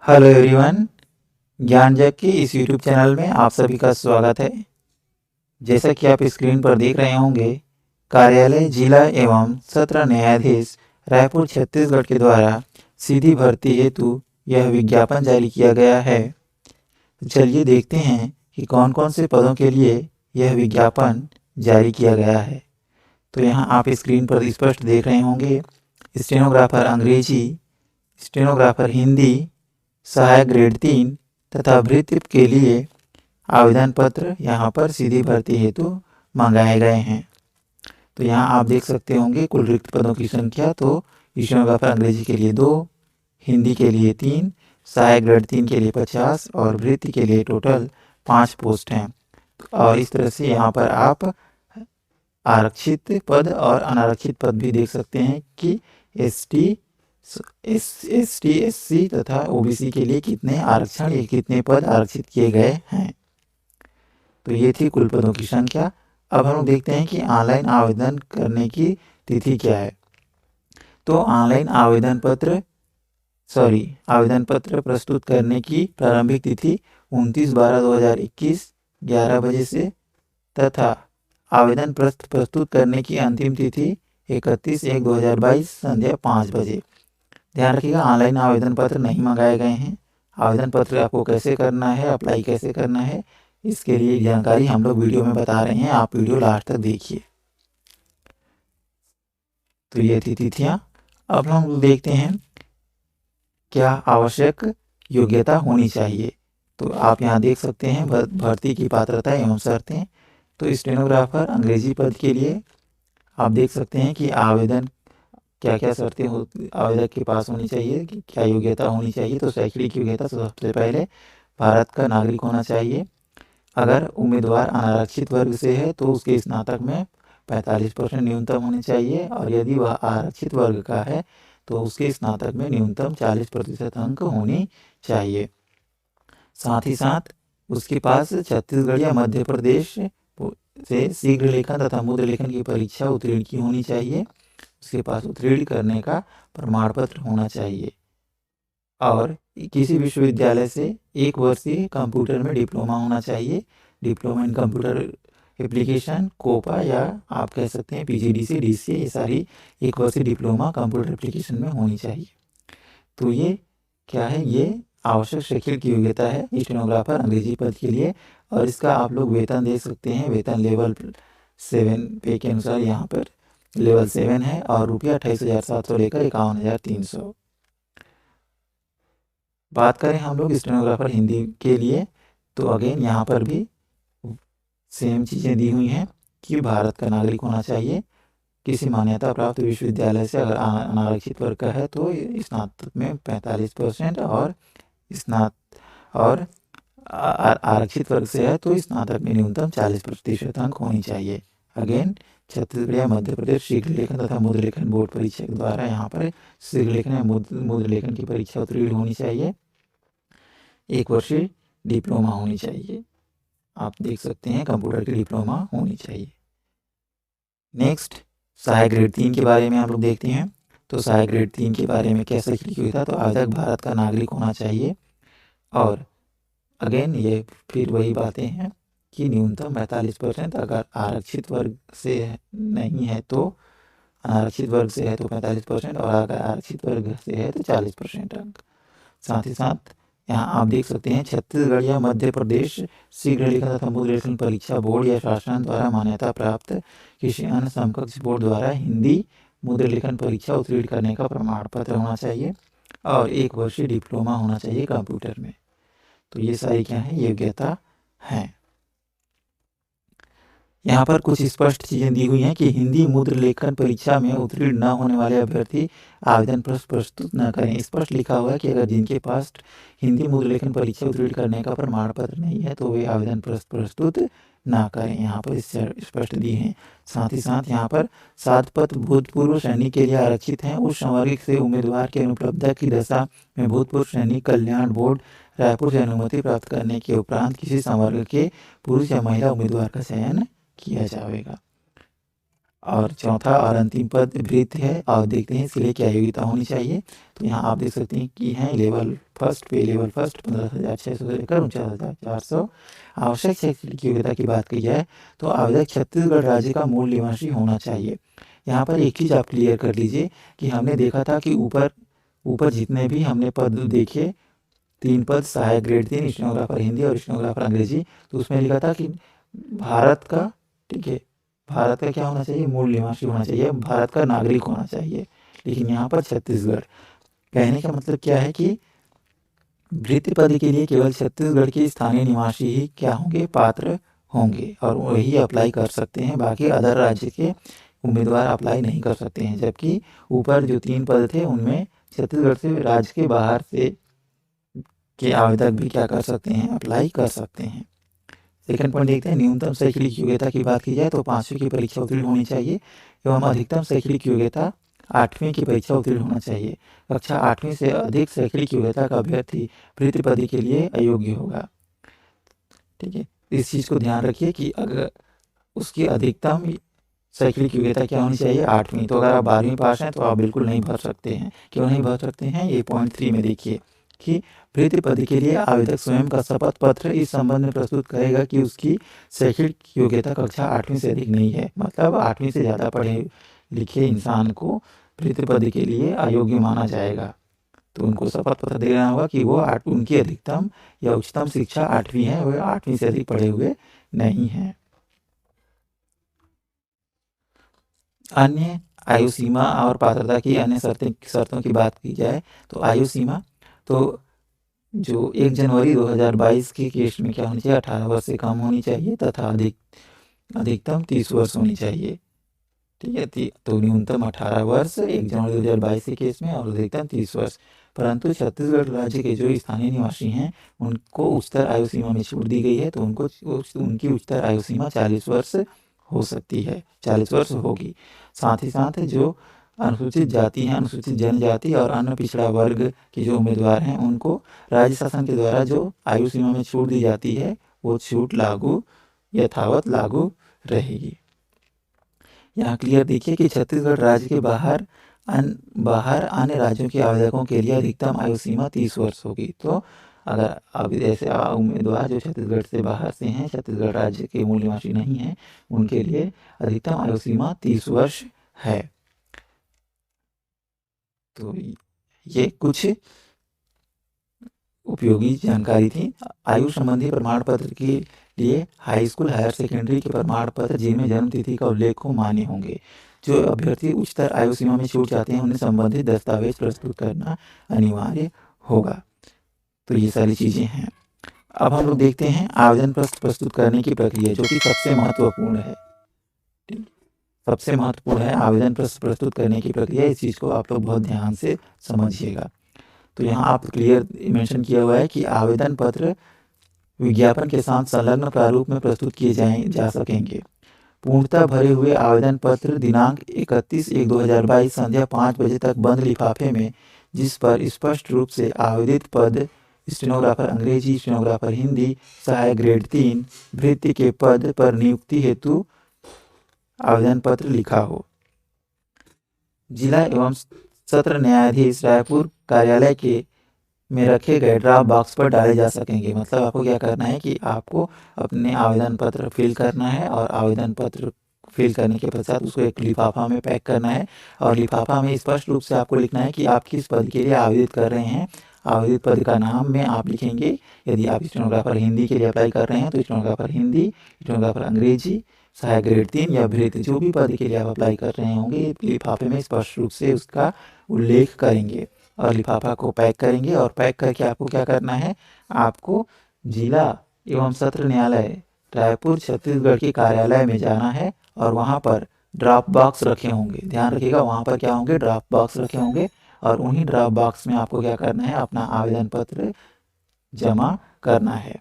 Hello everyone, ज्ञान जग के इस यूट्यूब चैनल में आप सभी का स्वागत है। जैसा कि आप स्क्रीन पर देख रहे होंगे, कार्यालय जिला एवं सत्र न्यायाधीश रायपुर छत्तीसगढ़ के द्वारा सीधी भर्ती हेतु यह विज्ञापन जारी किया गया है। तो चलिए देखते हैं कि कौन कौन से पदों के लिए यह विज्ञापन जारी किया गया है। तो यहाँ आप स्क्रीन पर स्पष्ट देख रहे होंगे, स्टेनोग्राफर अंग्रेजी, स्टेनोग्राफर हिंदी, सहायक ग्रेड 3 तथा भृत्य के लिए आवेदन पत्र यहाँ पर सीधी भर्ती हेतु मंगाए गए हैं। तो यहाँ आप देख सकते होंगे कुल रिक्त पदों की संख्या। तो स्टेनोग्राफर अंग्रेजी के लिए 2, हिंदी के लिए 3, सहायक ग्रेड 3 के लिए 50 और भृत्य के लिए टोटल 5 पोस्ट हैं। और इस तरह से यहाँ पर आप आरक्षित पद और अनारक्षित पद भी देख सकते हैं कि एसटी, एससी तथा ओबीसी के लिए कितने आरक्षण या कितने पद आरक्षित किए गए हैं। तो ये थी कुल पदों की संख्या। अब हम लोग देखते हैं कि ऑनलाइन आवेदन करने की तिथि क्या है। तो ऑनलाइन आवेदन पत्र प्रस्तुत करने की प्रारंभिक तिथि 29/12/2021 11 बजे से तथा आवेदन पत्र प्रस्तुत करने की अंतिम तिथि 31/1/2022 संध्या 5 बजे। ध्यान रखिएगा, ऑनलाइन आवेदन पत्र नहीं मंगाए गए हैं। आवेदन पत्र आपको कैसे करना है, अप्लाई कैसे करना है, इसके लिए जानकारी हम लोग वीडियो में बता रहे हैं। आप वीडियो लास्ट तक देखिए। तो ये थी तिथियाँ। अब हम लोग देखते हैं क्या आवश्यक योग्यता होनी चाहिए। तो आप यहाँ देख सकते हैं भर्ती की पात्रता एवं शर्तें। तो स्टेनोग्राफर अंग्रेजी पद के लिए आप देख सकते हैं कि आवेदन क्या क्या शर्तें आवेदक के पास होनी चाहिए, कि क्या योग्यता होनी चाहिए। तो शैक्षणिक योग्यता सबसे पहले भारत का नागरिक होना चाहिए। अगर उम्मीदवार अनारक्षित वर्ग से है तो उसके स्नातक में 45% न्यूनतम होने चाहिए और यदि वह आरक्षित वर्ग का है तो उसके स्नातक में न्यूनतम 40% अंक होने चाहिए। साथ ही साथ उसके पास छत्तीसगढ़ या मध्य प्रदेश से शीघ्र लेखन तथा मुद्र लेखन की परीक्षा उत्तीर्ण की होनी चाहिए। उसके पास उत्तीर्ण करने का प्रमाण पत्र होना चाहिए और किसी विश्वविद्यालय से 1 वर्षीय कंप्यूटर में डिप्लोमा होना चाहिए। Diploma in computer application, COPA या आप कह सकते हैं पीजीडीसी, डीसीए, ये सारी 1 वर्षीय डिप्लोमा कंप्यूटर एप्लीकेशन में होनी चाहिए। तो ये क्या है, ये आवश्यक शैक्षणिक योग्यता है स्टेनोग्राफर अंग्रेजी पद के लिए। और इसका आप लोग वेतन देख सकते हैं, वेतन लेवल 7 पे के अनुसार यहाँ पर लेवल 7 है और रुपया 28,700 लेकर 51,300। बात करें हम लोग स्टेनोग्राफर हिंदी के लिए, तो अगेन यहाँ पर भी सेम चीज़ें दी हुई हैं कि भारत का नागरिक होना चाहिए, किसी मान्यता प्राप्त विश्वविद्यालय से। अगर अनारक्षित वर्ग का है तो स्नातक में 45% और आरक्षित वर्ग से है तो स्नातक में न्यूनतम 40% अंक होनी चाहिए। अगेन छत्तीसगढ़ या मध्य प्रदेश शीघ्र लेखन तथा मुद्र लेखन बोर्ड परीक्षा के द्वारा यहाँ पर शीघ्र लेखन या मुद्र लेखन की परीक्षा उत्तीर्ण होनी चाहिए। 1 वर्षीय डिप्लोमा होनी चाहिए। आप देख सकते हैं कंप्यूटर की डिप्लोमा होनी चाहिए। नेक्स्ट, सहायक ग्रेड 3 के बारे में आप लोग देखते हैं। तो सहायक ग्रेड 3 के बारे में क्या शैक्षणिक योग्यता, तो आवेदक भारत का नागरिक होना चाहिए। और अगेन ये फिर वही बातें हैं कि न्यूनतम 45%, अगर आरक्षित वर्ग से नहीं है तो अनारक्षित वर्ग से है तो 45% और अगर आरक्षित वर्ग से है तो 40% अंक। साथ ही साथ यहाँ आप देख सकते हैं छत्तीसगढ़ या मध्य प्रदेश शीघ्र लेखन तथा मुद्र लेखन परीक्षा बोर्ड या शासन द्वारा मान्यता प्राप्त किसी अन्य समकक्ष बोर्ड द्वारा हिंदी मुद्र लेखन परीक्षा उत्तीर्ण करने का प्रमाण पत्र होना चाहिए और 1 वर्षीय डिप्लोमा होना चाहिए कंप्यूटर में। तो ये सारी क्या है, योग्यता है। यहाँ पर कुछ स्पष्ट चीज़ें दी हुई हैं कि हिंदी मुद्र लेखन परीक्षा में उत्तीर्ण न होने वाले अभ्यर्थी आवेदन पत्र प्रस्तुत न करें। स्पष्ट लिखा हुआ है कि अगर जिनके पास हिंदी मुद्र लेखन परीक्षा उत्तीर्ण करने का प्रमाण पत्र नहीं है तो वे आवेदन पत्र प्रस्तुत ना करें, यहाँ पर स्पष्ट दी हैं। साथ ही साथ यहाँ पर 7 पद भूतपूर्व सैनिक के लिए आरक्षित हैं। उस संवर्ग से उम्मीदवार की अनुपलब्धता की दशा में भूतपूर्व सैनिक कल्याण बोर्ड रायपुर से अनुमति प्राप्त करने के उपरांत किसी संवर्ग के पुरुष या महिला उम्मीदवार का चयन किया जाएगा। और चौथा और अंतिम पद भृत्य है। और देखते हैं इसके लिए क्या योग्यता होनी चाहिए। तो यहाँ आप देख सकते हैं कि है लेवल फर्स्ट पे लेवल फर्स्ट 15,600 से लेकर 49,400। आवश्यक शैक्षणिक योग्यता की बात की जाए तो आवेदक छत्तीसगढ़ राज्य का मूल निवासी होना चाहिए। यहाँ पर एक चीज़ आप क्लियर कर लीजिए कि हमने देखा था कि ऊपर जितने भी हमने पद देखे 3 पद सहायक ग्रेड 3 स्टेनोग्राफर हिंदी और स्टेनोग्राफर अंग्रेजी, तो उसमें लिखा था कि भारत का, ठीक है, भारत का क्या होना चाहिए, मूल निवासी होना चाहिए, भारत का नागरिक होना चाहिए। लेकिन यहाँ पर छत्तीसगढ़, कहने का मतलब क्या है कि भृत्य पद के लिए केवल छत्तीसगढ़ के स्थानीय निवासी ही क्या होंगे, पात्र होंगे और वही अप्लाई कर सकते हैं। बाकी अदर राज्य के उम्मीदवार अप्लाई नहीं कर सकते हैं। जबकि ऊपर जो 3 पद थे उनमें छत्तीसगढ़ से राज्य के बाहर से के आवेदक भी क्या कर सकते हैं, अप्लाई कर सकते हैं। सेकंड पॉइंट देखते हैं, न्यूनतम शैक्षणिक योग्यता की बात की जाए तो 5वीं की परीक्षा उत्तीर्ण होनी चाहिए एवं अधिकतम शैक्षणिक योग्यता 8वीं की परीक्षा उत्तीर्ण होना चाहिए। कक्षा 8वीं से अधिक शैक्षणिक योग्यता का अभ्यर्थी भृत्य पद के लिए अयोग्य होगा। ठीक है, इस चीज़ को ध्यान रखिए कि अगर उसकी अधिकतम शैक्षणिक योग्यता क्या होनी चाहिए, 8वीं। तो अगर आप 12वीं पास हैं तो आप बिल्कुल नहीं भर सकते हैं। क्यों नहीं भर सकते हैं, ये पॉइंट 3 में देखिए कि भृत्य पद के लिए आवेदक स्वयं का शपथ पत्र इस संबंध में प्रस्तुत करेगा कि उसकी शैक्षणिक योग्यता कक्षा 8वीं से अधिक नहीं है। मतलब 8वीं से ज़्यादा पढ़े लिखे इंसान को भृत्य पद के लिए अयोग्य माना जाएगा। तो उनको शपथ पत्र देना होगा कि वो उनकी अधिकतम या उच्चतम शिक्षा 8वीं है, वह 8वीं से अधिक पढ़े हुए नहीं हैं। अन्य आयु सीमा और पात्रता की अन्य शर्तों की बात की जाए तो आयु सीमा तो जो 1 जनवरी 2022 के केस में क्या होनी चाहिए, 18 वर्ष से कम होनी चाहिए तथा अधिकतम 30 वर्ष होनी चाहिए। ठीक है, तो न्यूनतम 18 वर्ष 1 जनवरी 2022 के केस में और अधिकतम 30 वर्ष। परंतु छत्तीसगढ़ राज्य के जो स्थानीय निवासी हैं उनको उच्चतर आयु सीमा में छूट दी गई है, तो उनकी उच्चतर आयु सीमा 40 वर्ष हो सकती है, 40 वर्ष होगी। साथ ही साथ जो अनुसूचित जाति हैं, अनुसूचित जनजाति और अन्य पिछड़ा वर्ग के जो उम्मीदवार हैं उनको राज्य शासन के द्वारा जो आयु सीमा में छूट दी जाती है वो छूट यथावत लागू रहेगी। यहाँ क्लियर देखिए कि छत्तीसगढ़ राज्य के बाहर अन्य राज्यों के आवेदकों के लिए अधिकतम आयु सीमा 30 वर्ष होगी। तो अगर अब ऐसे उम्मीदवार जो छत्तीसगढ़ से बाहर से हैं, छत्तीसगढ़ राज्य के मूल निवासी नहीं हैं, उनके लिए अधिकतम आयु सीमा 30 वर्ष है। तो ये कुछ उपयोगी जानकारी थी। आयु संबंधी प्रमाण पत्र के लिए हाई स्कूल हायर सेकेंडरी के प्रमाण पत्र जिनमें जन्म तिथि का उल्लेख हो मान्य होंगे। जो अभ्यर्थी उच्चतर आयु सीमा में छूट जाते हैं उन्हें संबंधित दस्तावेज प्रस्तुत करना अनिवार्य होगा। तो ये सारी चीज़ें हैं। अब हम लोग देखते हैं आवेदन पत्र प्रस्तुत करने की प्रक्रिया, जो कि सबसे महत्वपूर्ण है। सबसे महत्वपूर्ण है आवेदन पत्र प्रस्तुत करने की प्रक्रिया। इस चीज़ को आप लोग बहुत ध्यान से समझिएगा। तो यहाँ आप क्लियर मेंशन किया हुआ है कि आवेदन पत्र विज्ञापन के साथ संलग्न प्रारूप में प्रस्तुत किए जा सकेंगे। पूर्णतः भरे हुए आवेदन पत्र दिनांक 31/1/2022 संध्या 5 बजे तक बंद लिफाफे में, जिस पर स्पष्ट रूप से आवेदित पद स्टेनोग्राफर अंग्रेजी, स्टेनोग्राफर हिंदी, सहायक ग्रेड 3 भृत्य के पद पर नियुक्ति हेतु आवेदन पत्र लिखा हो, जिला एवं सत्र न्यायाधीश रायपुर कार्यालय के में रखे गए ड्रॉप बॉक्स पर डाले जा सकेंगे। मतलब आपको क्या करना है कि आपको अपने आवेदन पत्र फिल करना है और आवेदन पत्र फिल करने के पश्चात उसको एक लिफाफा में पैक करना है और लिफाफा में स्पष्ट रूप से आपको लिखना है कि आप किस पद के लिए आवेदित कर रहे हैं। आवेदित पद का नाम में आप लिखेंगे। यदि आप स्टेनोग्राफर हिंदी के लिए अप्लाई कर रहे हैं तो स्टेनोग्राफर हिंदी, स्टेनोग्राफर अंग्रेजी, सहायक ग्रेड 3 या भृत्य, जो भी पद के लिए आप अप्लाई कर रहे होंगे लिफाफे में स्पष्ट रूप से उसका उल्लेख करेंगे और लिफाफा को पैक करेंगे। और पैक करके आपको क्या करना है, आपको जिला एवं सत्र न्यायालय रायपुर छत्तीसगढ़ के कार्यालय में जाना है और वहाँ पर ड्रॉप बॉक्स रखे होंगे। ध्यान रखिएगा, वहाँ पर क्या होंगे, ड्रॉप बॉक्स रखे होंगे और उन्हीं ड्रॉप बॉक्स में आपको क्या करना है, अपना आवेदन पत्र जमा करना है।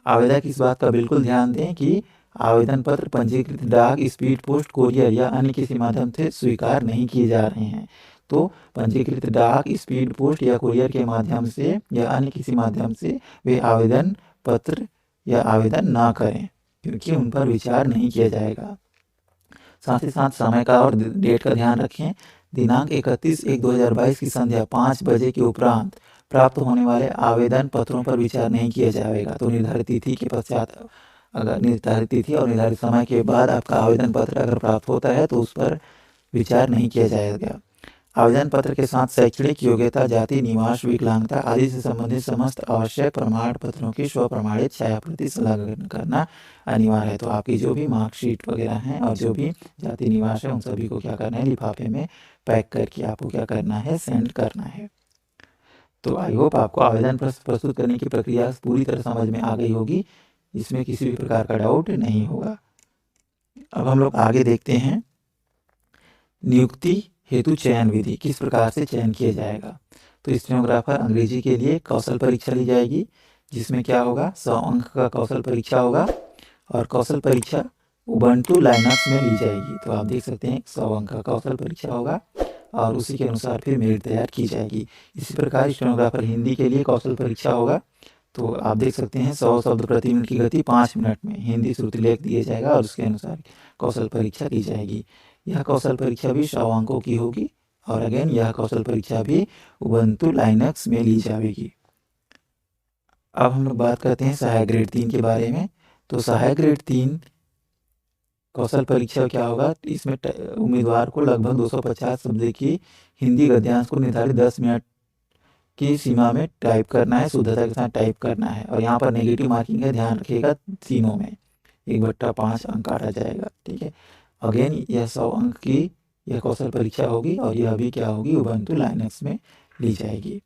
आवेदक इस बात का बिल्कुल ध्यान दें कि आवेदन पत्र पंजीकृत डाक, स्पीड पोस्ट, कोरियर या अन्य किसी माध्यम से स्वीकार नहीं किए जा रहे हैं। तो पंजीकृत डाक, स्पीड पोस्ट या कुरियर के माध्यम से या अन्य किसी माध्यम से वे आवेदन पत्र या आवेदन ना करें, क्योंकि उन पर विचार नहीं किया जाएगा। साथ ही साथ समय का और डेट का ध्यान रखें। दिनांक 31/1/2022 की संध्या 5 बजे के उपरांत प्राप्त होने वाले आवेदन पत्रों पर विचार नहीं किया जाएगा। तो निर्धारित तिथि के पश्चात, अगर निर्धारित तिथि और निर्धारित समय के बाद आपका आवेदन पत्र अगर प्राप्त होता है तो उस पर विचार नहीं किया जाएगा। आवेदन पत्र के साथ शैक्षणिक योग्यता, जाति, निवास, विकलांगता आदि से संबंधित समस्त आवश्यक प्रमाण पत्रों की स्वप्रमाणित छायाप्रति संलग्न करना अनिवार्य है। तो आपकी जो भी मार्कशीट वगैरह हैं और जो भी जाति, निवास है, उन सभी को क्या करना है, लिफाफे में पैक करके आपको क्या करना है, सेंड करना है। तो आई होप आपको आवेदन प्रस्तुत करने की प्रक्रिया पूरी तरह समझ में आ गई होगी, इसमें किसी भी प्रकार का डाउट नहीं होगा। अब हम लोग आगे देखते हैं नियुक्ति हेतु चयन विधि, किस प्रकार से चयन किया जाएगा। तो स्टेनोग्राफर अंग्रेजी के लिए कौशल परीक्षा ली जाएगी, जिसमें क्या होगा, 100 अंक का कौशल परीक्षा होगा और कौशल परीक्षा उबंटू लाइनक्स में ली जाएगी। तो आप देख सकते हैं 100 अंक का कौशल परीक्षा होगा और उसी के अनुसार फिर मेरिट तैयार की जाएगी। इसी प्रकार स्टेनोग्राफर हिंदी के लिए कौशल परीक्षा होगा। तो आप देख सकते हैं 100 शब्द प्रति मिनट की गति 5 मिनट में हिंदी श्रुतिलेख दिया जाएगा और उसके अनुसार कौशल परीक्षा दी जाएगी। यह कौशल परीक्षा भी 100 अंकों की होगी और अगेन यह कौशल परीक्षा भी उबंटू लाइनक्स में ली जाएगी। अब हम लोग बात करते हैं सहायक ग्रेड 3 के बारे में। तो सहायक ग्रेड 3 कौशल परीक्षा क्या होगा, इसमें उम्मीदवार को लगभग 250 शब्द की हिंदी गद्यांश को निर्धारित 10 मिनट की सीमा में टाइप करना है, शुद्धता के साथ टाइप करना है। और यहाँ पर नेगेटिव मार्किंग है, ध्यान रखिएगा, तीनों में 1/5 अंक काटा जाएगा। ठीक है, अगेन यह 100 अंक की यह कौशल परीक्षा होगी और यह भी क्या होगी, उबंटू लाइनक्स में ली जाएगी।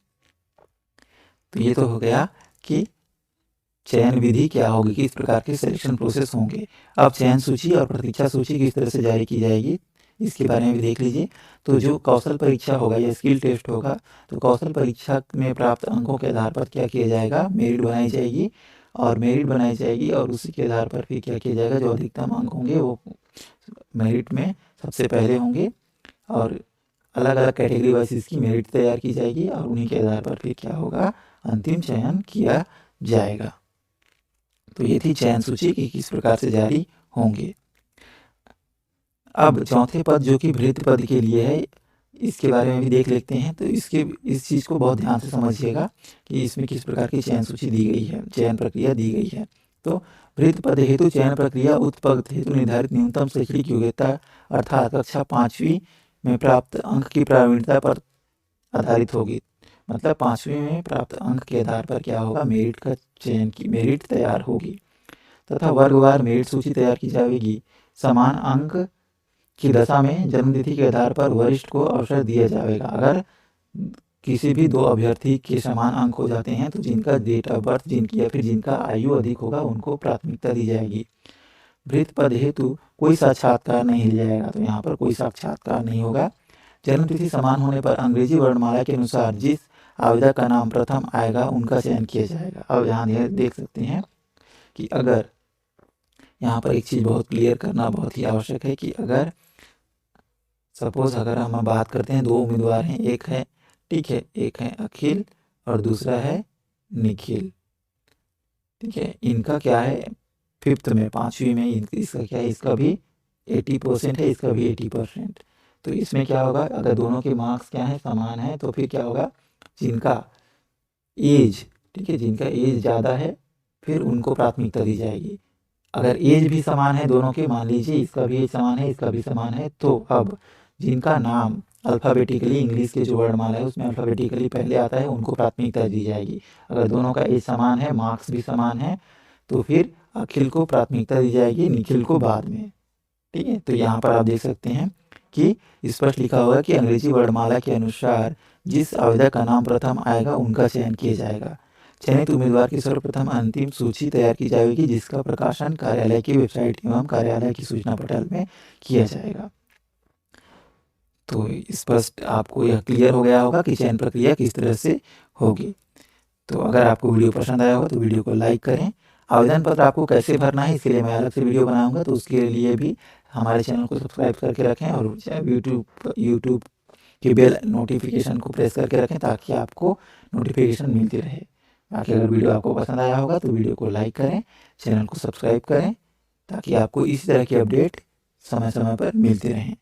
तो ये तो हो गया कि चयन विधि क्या होगी, किस प्रकार के सिलेक्शन प्रोसेस होंगे। अब चयन सूची और प्रतीक्षा सूची किस तरह से जारी की जाएगी, इसके बारे में भी देख लीजिए। तो जो कौशल परीक्षा होगा या स्किल टेस्ट होगा, तो कौशल परीक्षा में प्राप्त अंकों के आधार पर क्या किया जाएगा, मेरिट बनाई जाएगी और उसी के आधार पर फिर क्या किया जाएगा, जो अधिकतम अंक होंगे वो मेरिट में सबसे पहले होंगे और अलग अलग कैटेगरी वाइज इसकी मेरिट तैयार की जाएगी और उन्हीं के आधार पर फिर क्या होगा, अंतिम चयन किया जाएगा। तो ये थी चयन सूची की किस प्रकार से जारी होंगे। अब चौथे पद जो कि भृत्य पद के लिए है, इसके बारे में भी देख लेते हैं। तो इस चीज़ को बहुत ध्यान से समझिएगा कि इसमें किस प्रकार की चयन सूची दी गई है, चयन प्रक्रिया दी गई है। तो भृत्य पद हेतु चयन प्रक्रिया उक्त पद हेतु निर्धारित न्यूनतम शैक्षणिक योग्यता अर्थात कक्षा 5वीं में प्राप्त अंक की प्रावीण्यता पर आधारित होगी। मतलब 5वीं में प्राप्त अंक के आधार पर क्या होगा, मेरिट का चयन की मेरिट तैयार होगी तथा वर्गवार मेरिट सूची तैयार की जाएगी। समान अंक की दशा में जन्मतिथि के आधार पर वरिष्ठ को अवसर दिया जाएगा। अगर किसी भी 2 अभ्यर्थी के समान अंक हो जाते हैं तो जिनका डेट ऑफ बर्थ या फिर जिनका आयु अधिक होगा उनको प्राथमिकता दी जाएगी। भृत्य पद हेतु कोई साक्षात्कार नहीं लिया जाएगा, तो यहाँ पर कोई साक्षात्कार नहीं होगा। जन्मतिथि समान होने पर अंग्रेजी वर्णमाला के अनुसार जिस आवेदक का नाम प्रथम आएगा उनका चयन किया जाएगा। अब यहाँ देख सकते हैं कि अगर यहाँ पर एक चीज़ बहुत क्लियर करना बहुत ही आवश्यक है कि अगर सपोज अगर हम बात करते हैं 2 उम्मीदवार हैं, एक है, ठीक है, एक है अखिल और दूसरा है निखिल। ठीक है, इनका क्या है, 5th में 5वीं में इसका क्या है, इसका भी 80% है, इसका भी 80%। तो इसमें क्या होगा, अगर दोनों के मार्क्स क्या है, समान है, तो फिर क्या होगा, जिनका एज, ठीक है, जिनका एज ज़्यादा है फिर उनको प्राथमिकता दी जाएगी। अगर एज भी समान है दोनों के, मान लीजिए इसका भी एज समान है, इसका भी समान है, तो अब जिनका नाम अल्फ़ाबेटिकली इंग्लिश के जो वर्णमाला है उसमें अल्फ़ाबेटिकली पहले आता है उनको प्राथमिकता दी जाएगी। अगर दोनों का एज समान है, मार्क्स भी समान है, तो फिर अखिल को प्राथमिकता दी जाएगी, निखिल को बाद में। ठीक है, तो यहाँ पर आप देख सकते हैं कि स्पष्ट लिखा होगा कि अंग्रेजी वर्णमाला के अनुसार जिस आवेदक का नाम प्रथम आएगा उनका चयन किया जाएगा। चयनित उम्मीदवार की सर्वप्रथम अंतिम सूची तैयार की जाएगी जिसका प्रकाशन कार्यालय की वेबसाइट एवं कार्यालय की सूचना पटल में किया जाएगा। तो स्पष्ट आपको यह क्लियर हो गया होगा कि चयन प्रक्रिया किस तरह से होगी। तो अगर आपको वीडियो पसंद आया हो तो वीडियो को लाइक करें। आवेदन पत्र आपको कैसे भरना है इसके लिए मैं अलग से वीडियो बनाऊंगा, तो उसके लिए भी हमारे चैनल को सब्सक्राइब करके रखें और यूट्यूब की बेल नोटिफिकेशन को प्रेस करके रखें ताकि आपको नोटिफिकेशन मिलती रहे। बाकी अगर वीडियो आपको पसंद आया होगा तो वीडियो को लाइक करें, चैनल को सब्सक्राइब करें ताकि आपको इसी तरह की अपडेट समय समय पर मिलते रहें।